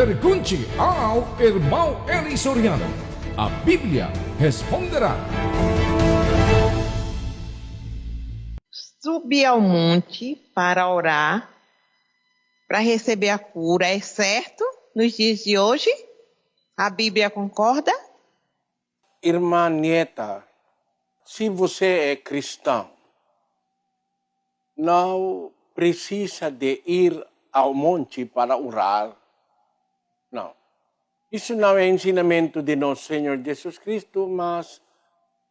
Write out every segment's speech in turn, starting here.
Pergunte ao irmão Eli Soriano. A Bíblia responderá. Subir ao monte para orar, para receber a cura, é certo nos dias de hoje? A Bíblia concorda? Irmã Nieta, se você é cristão, não precisa de ir ao monte para orar. Não. Isso não é ensinamento de nosso Senhor Jesus Cristo, mas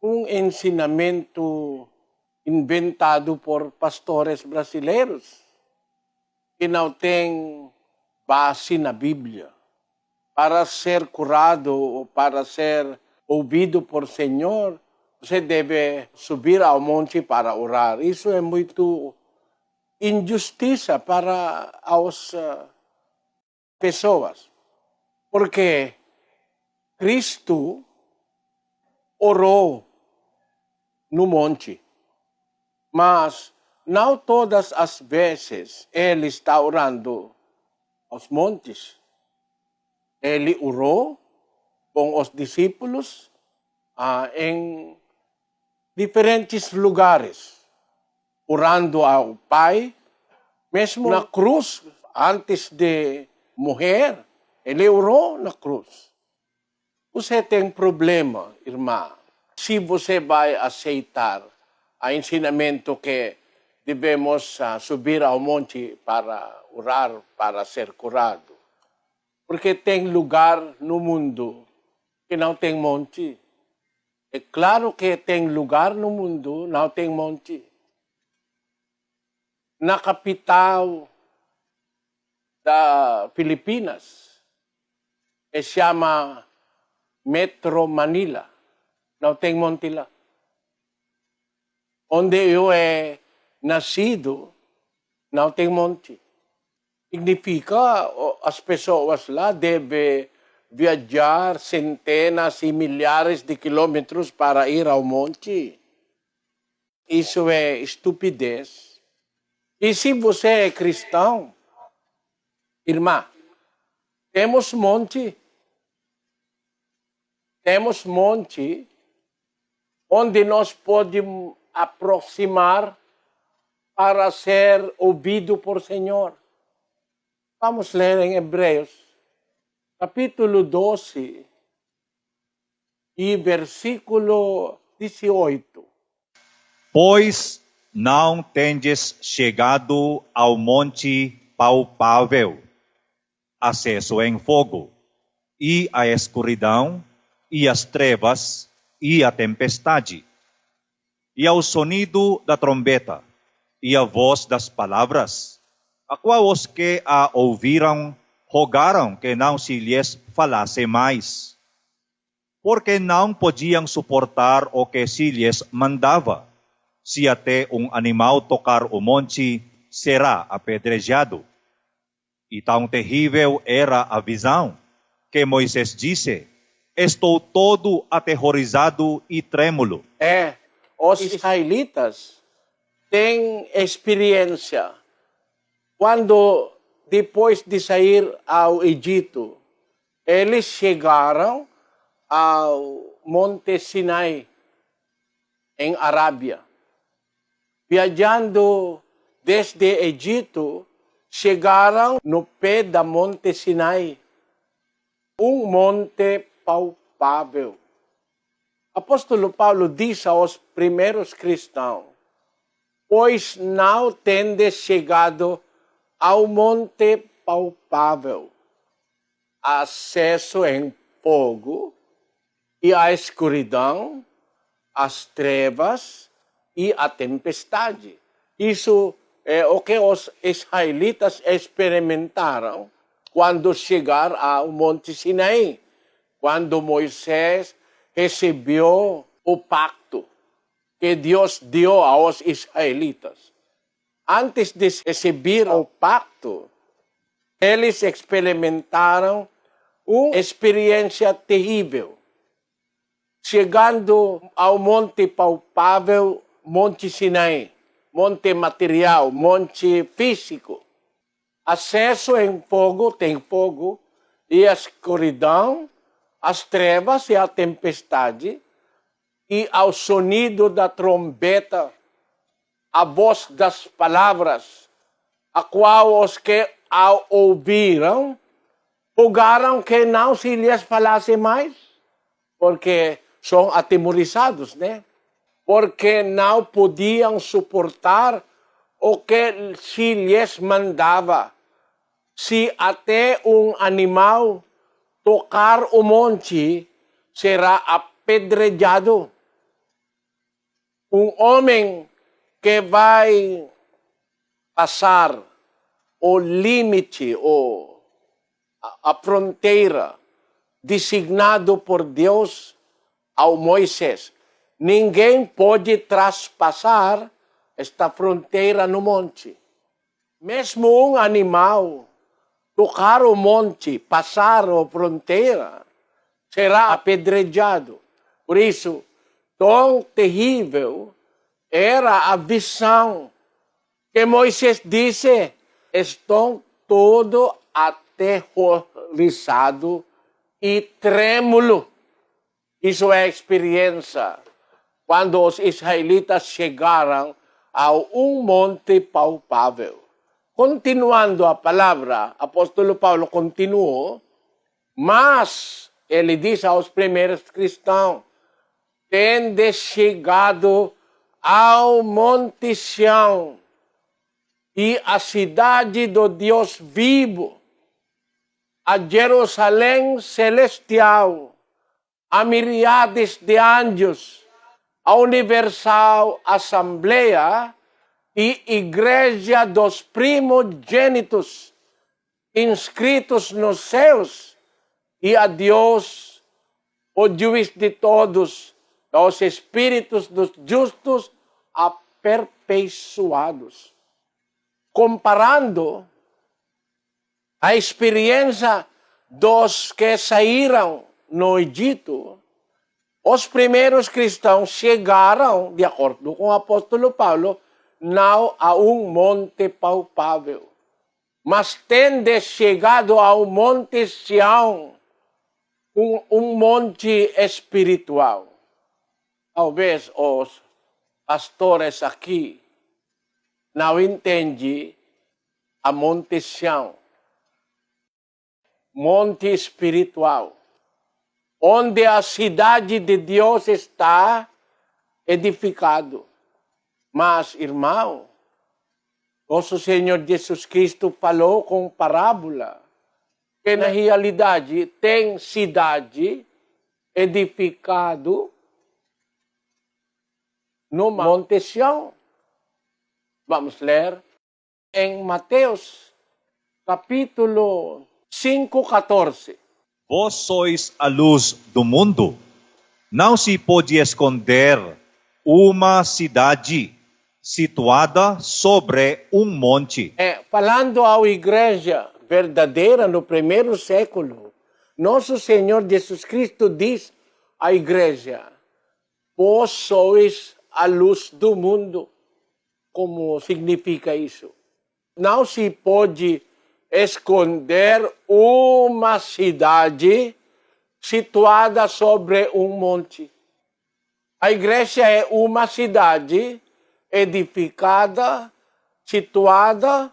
um ensinamento inventado por pastores brasileiros que não tem base na Bíblia. Para ser curado ou para ser ouvido por Senhor, você deve subir ao monte para orar. Isso é muito injustiça para as pessoas. Porque Cristo orou no monte. Mas não todas as vezes Ele está orando aos montes. Ele orou com os discípulos em diferentes lugares, orando ao Pai, mesmo na cruz, antes de morrer, Ele orou na cruz. Você tem problema, irmã, se você vai aceitar o ensinamento que devemos subir ao monte para orar, para ser curado. Porque tem lugar no mundo que não tem monte. É claro que tem lugar no mundo que não tem monte. Na capital da Filipinas, se chama Metro Manila. Não tem monte lá. Onde eu nascido, não tem monte. Significa as pessoas lá devem viajar centenas e milhares de quilômetros para ir ao monte. Isso é estupidez. E se você é cristão, irmã, temos monte. Temos monte onde nós podemos aproximar para ser ouvido por Senhor. Vamos ler em Hebreus, capítulo 12 e versículo 18. Pois não tendes chegado ao monte palpável, acesso em fogo, e a escuridão, e as trevas, e a tempestade, e ao sonido da trombeta, e a voz das palavras, a qual os que a ouviram rogaram que não se lhes falasse mais, porque não podiam suportar o que se lhes mandava. Se até um animal tocar o monte, será apedrejado. E tão terrível era a visão, que Moisés disse: estou todo aterrorizado e trêmulo. Os israelitas têm experiência. Quando, depois de sair ao Egito, eles chegaram ao Monte Sinai, em Arábia. Viajando desde Egito, chegaram no pé da Monte Sinai, um monte palpável. Apóstolo Paulo diz aos primeiros cristãos: pois não tendes chegado ao monte palpável, acesso em fogo, e a escuridão, as trevas e a tempestade. Isso é o que os israelitas experimentaram quando chegaram ao Monte Sinai, quando Moisés recebeu o pacto que Deus deu aos israelitas. Antes de receber o pacto, eles experimentaram uma experiência terrível. Chegando ao monte palpável, Monte Sinai, monte material, monte físico. Acesso em fogo, tem fogo, e a escuridão, as trevas e a tempestade, e ao sonido da trombeta, a voz das palavras, a qual os que ao ouviram, rogaram que não se lhes falasse mais, porque são atemorizados, né? Porque não podiam suportar o que se lhes mandava. Se até um animal tocar o monte, será apedrejado. Um homem que vai passar o limite, a fronteira designado por Deus ao Moisés. Ninguém pode traspassar esta fronteira no monte. Mesmo um animal tocar o monte, passar a fronteira, será apedrejado. Por isso, tão terrível era a visão que Moisés disse: estou todo aterrorizado e trêmulo. Isso é a experiência quando os israelitas chegaram a um monte palpável. Continuando a palavra, apóstolo Paulo continuou, mas ele diz aos primeiros cristãos: tendes chegado ao Monte Sião e à cidade do Deus vivo, a Jerusalém celestial, a miríades de anjos, a universal assembleia e igreja dos primogênitos inscritos nos céus, e a Deus, o juiz de todos, os espíritos dos justos aperfeiçoados. Comparando a experiência dos que saíram no Egito, os primeiros cristãos chegaram, de acordo com o apóstolo Paulo, não a um monte palpável, mas tendes chegado ao Monte Sião, um monte espiritual. Talvez os pastores aqui não entendem a Monte Sião, monte espiritual, onde a cidade de Deus está edificado. Mas, irmão, nosso Senhor Jesus Cristo falou com parábola que, na realidade, tem cidade edificado no Monte Sião. Vamos ler em Mateus, capítulo 5:14. Vós sois a luz do mundo. Não se pode esconder uma cidade situada sobre um monte. Falando à igreja verdadeira no primeiro século, nosso Senhor Jesus Cristo diz à igreja: vós sois a luz do mundo. Como significa isso? Não se pode esconder uma cidade situada sobre um monte. A igreja é uma cidade edificada, situada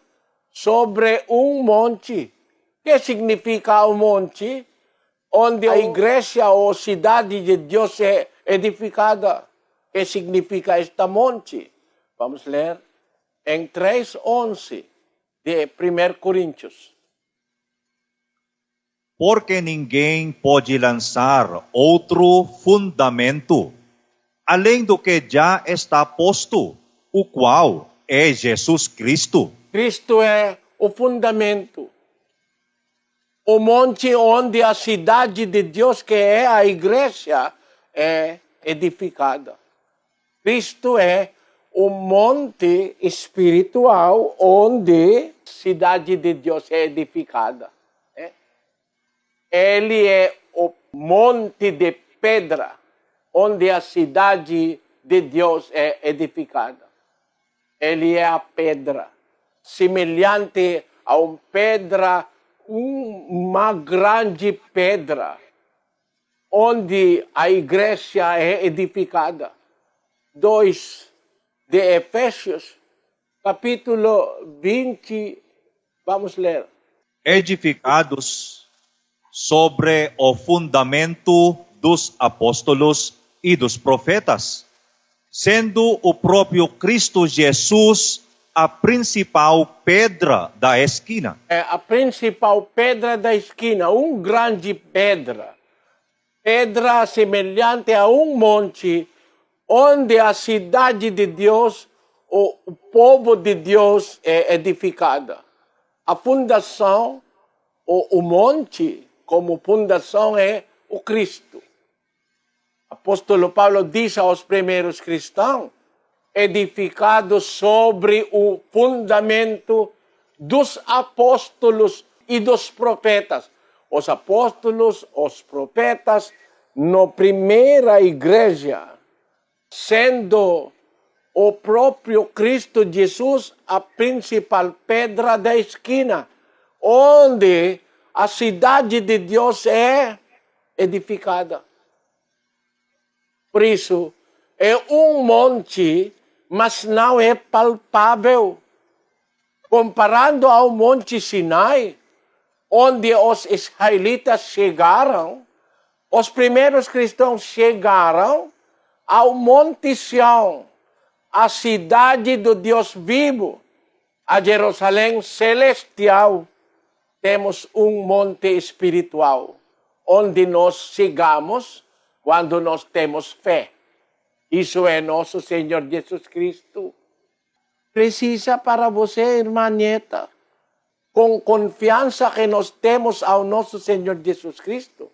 sobre um monte. O que significa o monte? Onde a igreja ou cidade de Deus é edificada. O que significa este monte? Vamos ler em 3:11 de 1 Coríntios. Porque ninguém pode lançar outro fundamento, além do que já está posto, o qual é Jesus Cristo. Cristo é o fundamento. O monte onde a cidade de Deus, que é a igreja, é edificada. Cristo é o monte espiritual onde a cidade de Deus é edificada. Ele é o monte de pedra onde a cidade de Deus é edificada. Ele é a pedra, semelhante a uma pedra uma grande pedra onde a igreja é edificada. 2 de Efésios, capítulo 20, vamos ler. Edificados sobre o fundamento dos apóstolos e dos profetas, sendo o próprio Cristo Jesus a principal pedra da esquina. É a principal pedra da esquina, grande pedra. Pedra semelhante a monte, onde a cidade de Deus, o povo de Deus é edificada. A fundação, o monte, como fundação, é o Cristo. Apóstolo Paulo diz aos primeiros cristãos, edificados sobre o fundamento dos apóstolos e dos profetas. Os apóstolos, os profetas, na primeira igreja, sendo o próprio Cristo Jesus a principal pedra da esquina, onde a cidade de Deus é edificada. Por isso, é monte, mas não é palpável. Comparando ao Monte Sinai, onde os israelitas chegaram, os primeiros cristãos chegaram ao Monte Sião, a cidade do Deus vivo, a Jerusalém celestial. Temos monte espiritual, onde nós chegamos quando nós temos fé. Isso é nosso Senhor Jesus Cristo. Precisa para você, irmã Nieta, com confiança que nós temos ao nosso Senhor Jesus Cristo,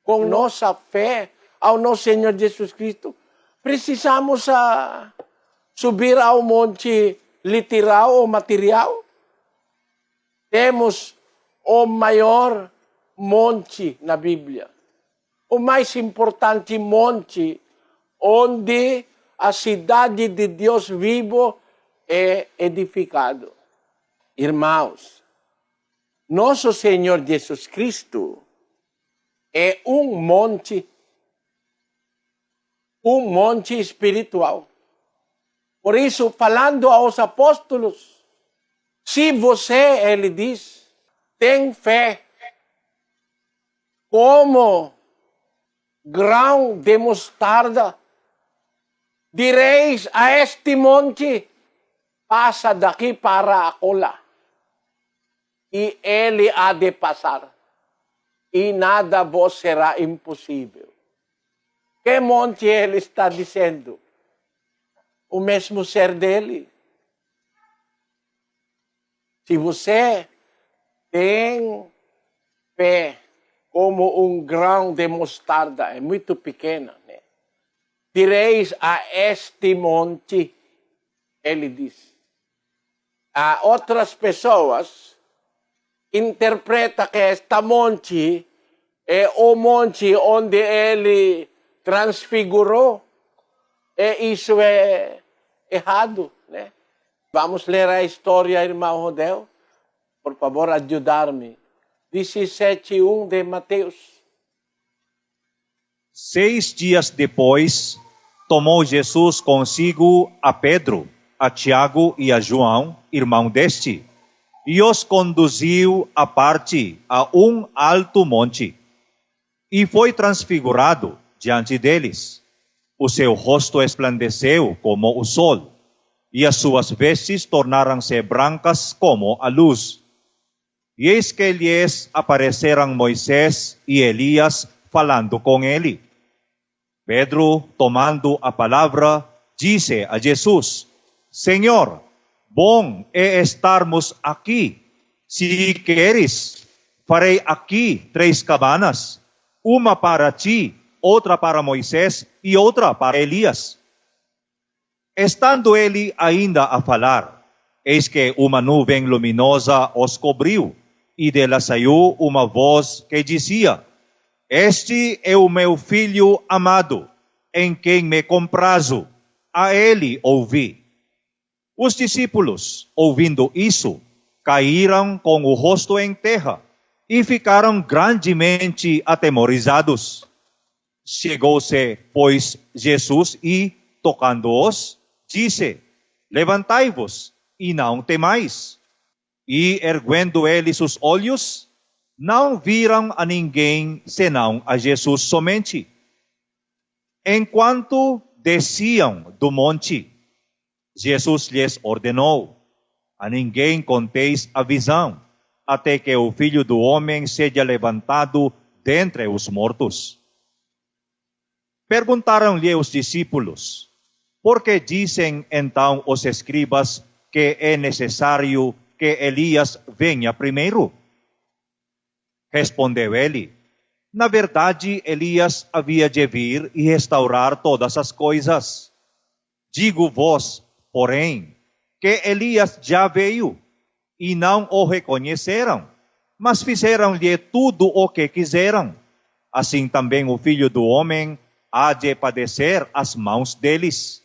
com nossa fé ao nosso Senhor Jesus Cristo, precisamos subir ao monte literal ou material? Temos o maior monte na Bíblia, o mais importante monte, onde a cidade de Deus vivo é edificado. Irmãos, nosso Senhor Jesus Cristo é monte espiritual. Por isso, falando aos apóstolos, se você, ele diz, tem fé como grão de mostarda, direis a este monte, passa daqui para acolá, e ele há de passar, e nada vos será impossível. Que monte ele está dizendo? O mesmo ser dele. Se você tem fé como grão de mostarda, é muito pequena, né? Direis a este monte, ele diz. A outras pessoas interpretam que este monte é o monte onde ele transfigurou. E isso é errado, né? Vamos ler a história, irmão Rodel? Por favor, ajudar-me. 17:1 de Mateus. 6 dias depois, tomou Jesus consigo a Pedro, a Tiago e a João, irmão deste, e os conduziu à parte a alto monte, e foi transfigurado diante deles. O seu rosto esplandeceu como o sol, e as suas vestes tornaram-se brancas como a luz. E eis que lhes apareceram Moisés e Elias falando com ele. Pedro, tomando a palavra, disse a Jesus: Senhor, bom é estarmos aqui. Se queres, farei aqui 3 cabanas, uma para ti, outra para Moisés e outra para Elias. Estando ele ainda a falar, eis que uma nuvem luminosa os cobriu, e dela saiu uma voz que dizia: Este é o meu filho amado, em quem me comprazo, a ele ouvi. Os discípulos, ouvindo isso, caíram com o rosto em terra e ficaram grandemente atemorizados. Chegou-se, pois, Jesus e, tocando-os, disse: Levantai-vos e não temais. E, erguendo eles os olhos, não viram a ninguém senão a Jesus somente. Enquanto desciam do monte, Jesus lhes ordenou: a ninguém conteis a visão, até que o Filho do Homem seja levantado dentre os mortos. Perguntaram-lhe os discípulos: por que dizem então os escribas que é necessário que Elias venha primeiro? Respondeu ele: na verdade, Elias havia de vir e restaurar todas as coisas. Digo-vos, porém, que Elias já veio, e não o reconheceram, mas fizeram-lhe tudo o que quiseram. Assim também o Filho do Homem há de padecer às mãos deles.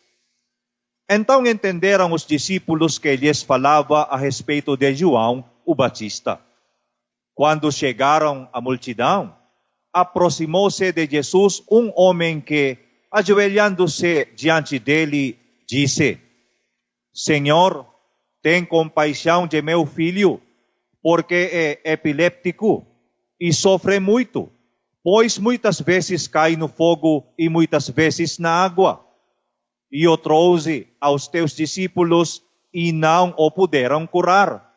Então entenderam os discípulos que lhes falava a respeito de João o Batista. Quando chegaram à multidão, aproximou-se de Jesus um homem que, ajoelhando-se diante dele, disse: Senhor, tem compaixão de meu filho, porque é epiléptico e sofre muito, pois muitas vezes cai no fogo e muitas vezes na água. E o trouxe aos teus discípulos e não o puderam curar.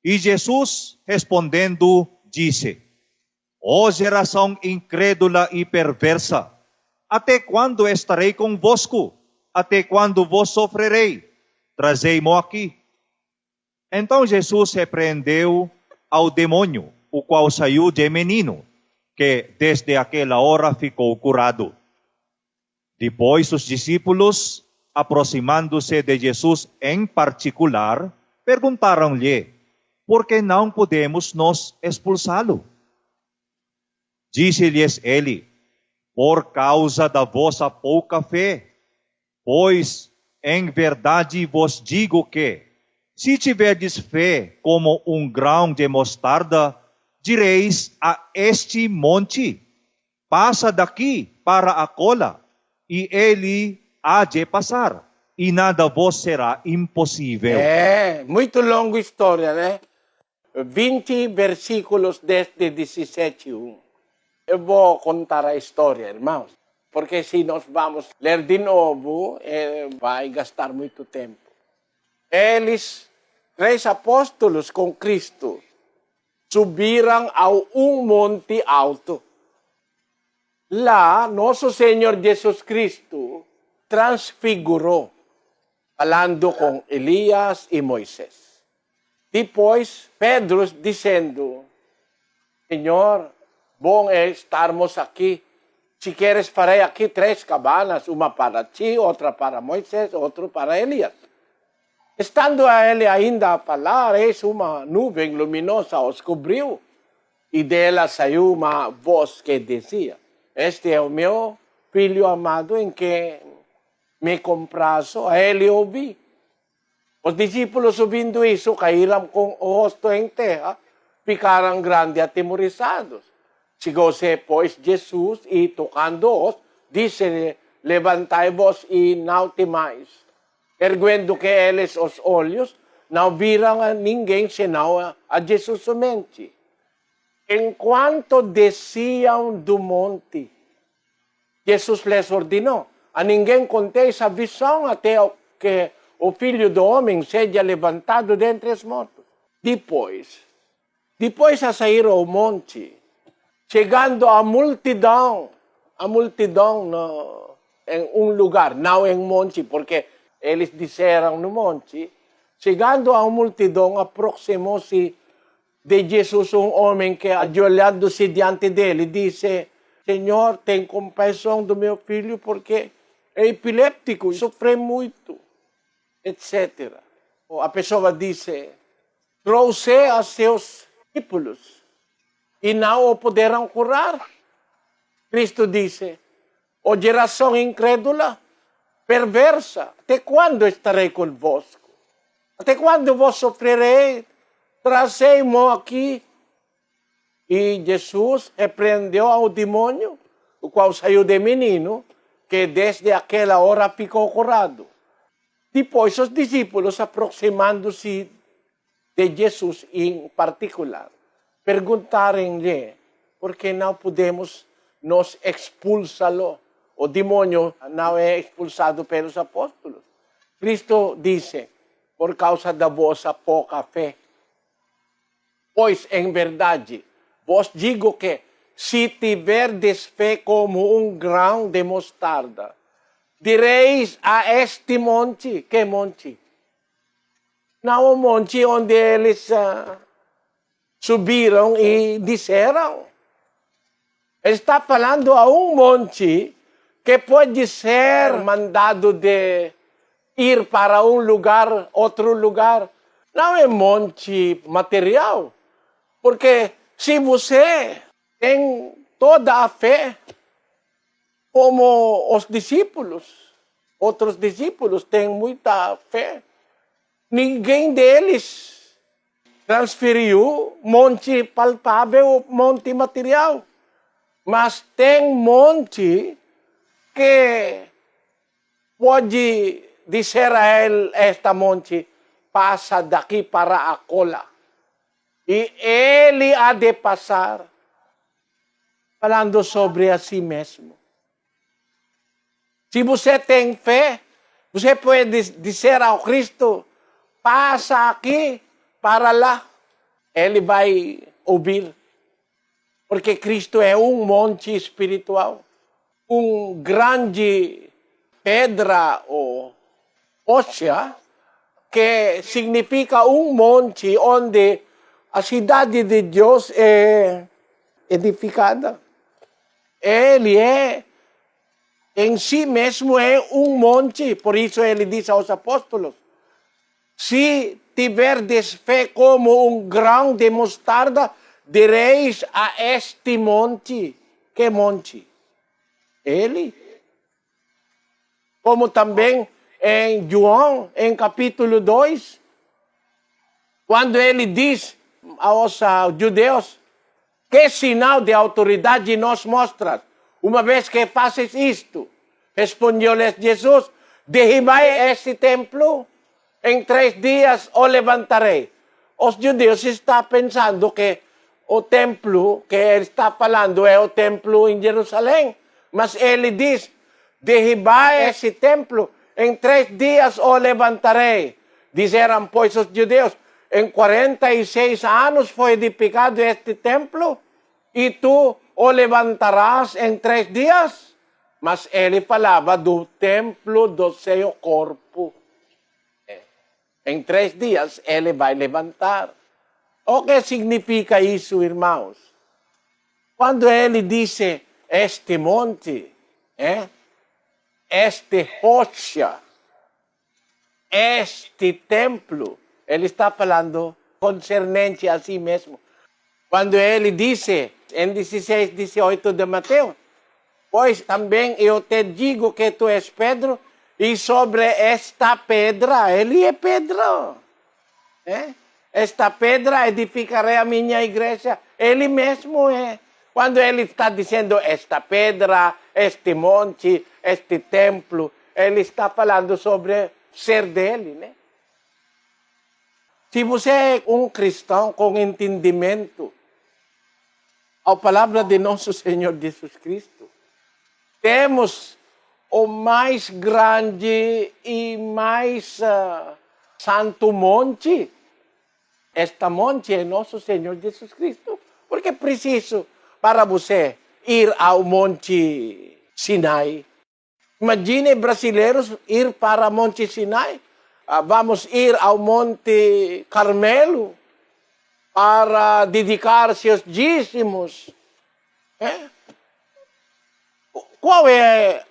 E Jesus, respondendo, disse: ó geração incrédula e perversa, até quando estarei convosco? Até quando vos sofrerei? Trazei-mo aqui. Então Jesus repreendeu ao demônio, o qual saiu de menino, que desde aquela hora ficou curado. Depois os discípulos, aproximando-se de Jesus em particular, perguntaram-lhe: por que não podemos nós expulsá-lo? Disse-lhes ele: por causa da vossa pouca fé. Pois, em verdade vos digo que, se tiverdes fé como um grão de mostarda, direis a este monte: passa daqui para acolá, e ele há de passar, e nada vos será impossível. Muito longa história, né? 20 versículos desde 17:1. Eu vou contar a história, irmãos, porque se nós vamos ler de novo, vai gastar muito tempo. Eles, 3 apóstolos com Cristo, subiram a monte alto. Lá, nosso Senhor Jesus Cristo transfigurou, falando com Elias e Moisés. Depois, Pedro dizendo: Senhor, bom é estarmos aqui. Se queres, farei aqui 3 cabanas, uma para ti, outra para Moisés, outra para Elias. Estando ele ainda a falar, eis uma nuvem luminosa os cobriu, e dela saiu uma voz que dizia: este é o meu filho amado, em que me comprazo, a ele ouvi. Os discípulos, ouvindo isso, caíram com o rosto em terra, ficaram grande atemorizados. Chegou-se, pois, Jesus e, tocando-os, disse: levantai-vos e não temais. Erguendo que eles os olhos, não viram a ninguém senão a Jesus somente. Enquanto desciam do monte, Jesus lhes ordenou: a ninguém conteis a visão até que o Filho do Homem seja levantado dentre os mortos. Depois a sair ao monte, chegando a multidão em um lugar, não em monte, porque eles disseram no monte, chegando a multidão, aproximou-se de Jesus um homem que, ajoelhando-se diante dele, disse: Senhor, tem compaixão do meu filho, porque é epiléptico, sofre muito, etc. A pessoa disse: trouxe a seus discípulos e não o puderam curar. Cristo disse: ó geração incrédula, perversa, até quando estarei convosco? Até quando vos sofrerei? Trazei-mo aqui. E Jesus repreendeu ao demônio, o qual saiu de menino, que desde aquela hora ficou curado. Depois, os discípulos, aproximando-se de Jesus em particular, perguntaram-lhe por que não podemos nos expulsá-lo. O demônio não é expulsado pelos apóstolos. Cristo disse, por causa da vossa pouca fé. Pois, em verdade, vos digo que, se tiverdes fé como um grão de mostarda, direis a este monte, que monte? Não o monte onde eles subiram e disseram. Ele está falando a um monte que pode ser mandado de ir para um lugar, outro lugar. Não é monte material. Porque se você tem toda a fé, como os discípulos, outros discípulos têm muita fé, ninguém deles transferiu monte palpável, monte material. Mas tem monte que pode dizer a ele, esta monte, passa daqui para acolá. E ele há de passar, falando sobre a si mesmo. Se você tem fé, você pode dizer ao Cristo, passa aqui para lá. Ele vai ouvir. Porque Cristo é um monte espiritual. Um grande pedra ou óssea, que significa um monte onde a cidade de Deus é edificada. Ele é, em si mesmo, é um monte. Por isso ele diz aos apóstolos, se tiverdes fé como um grão de mostarda, direis a este monte. Que monte? Ele. Como também em João, em capítulo 2, quando ele diz aos judeus, que sinal de autoridade nos mostras, uma vez que fazes isto? Respondeu-lhes Jesus, derribai este templo, em 3 dias o levantarei. Os judeus estão pensando que o templo que ele está falando é o templo em Jerusalém. Mas ele diz, derribai esse templo, em 3 dias o levantarei. Disseram, pois, os judeus, em 46 anos foi edificado este templo, e tu o levantarás em 3 dias? Mas ele falava do templo do seu corpo. Em 3 dias ele vai levantar. O que significa isso, irmãos? Quando ele disse este monte, este rocha, este templo, ele está falando concernente a si mesmo. Quando ele disse, em 16, 18 de Mateus, pois também eu te digo que tu és Pedro, e sobre esta pedra, ele é pedra. Esta pedra edificarei a minha igreja, ele mesmo é. Quando ele está dizendo esta pedra, este monte, este templo, ele está falando sobre ser dele, né? Se você é um cristão com entendimento, a palavra de nosso Senhor Jesus Cristo, temos o mais grande e mais santo monte. Este monte é nosso Senhor Jesus Cristo. Porque é preciso para você ir ao Monte Sinai. Imagine brasileiros ir para Monte Sinai. Vamos ir ao Monte Carmelo para dedicar seus dízimos. Qual é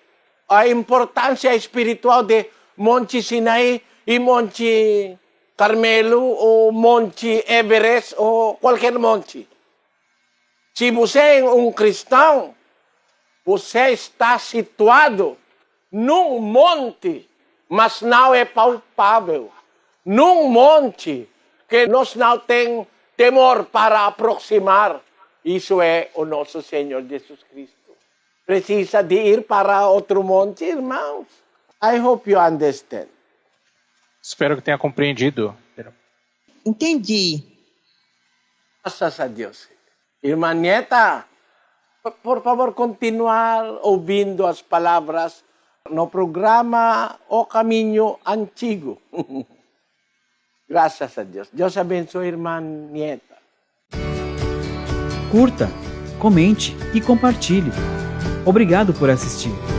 a importância espiritual de Monte Sinai e Monte Carmelo ou Monte Everest ou qualquer monte? Se você é um cristão, você está situado num monte, mas não é palpável. Num monte que nós não temos temor para aproximar Isso é o nosso Senhor Jesus Cristo. Precisa de ir para outro monte, irmãos. I hope you understand. Espero que tenha compreendido. Entendi. Graças a Deus. Irmã Nieta, por favor, continuar ouvindo as palavras no programa O Caminho Antigo. Graças a Deus. Deus abençoe, irmã Nieta. Curta, comente e compartilhe. Obrigado por assistir.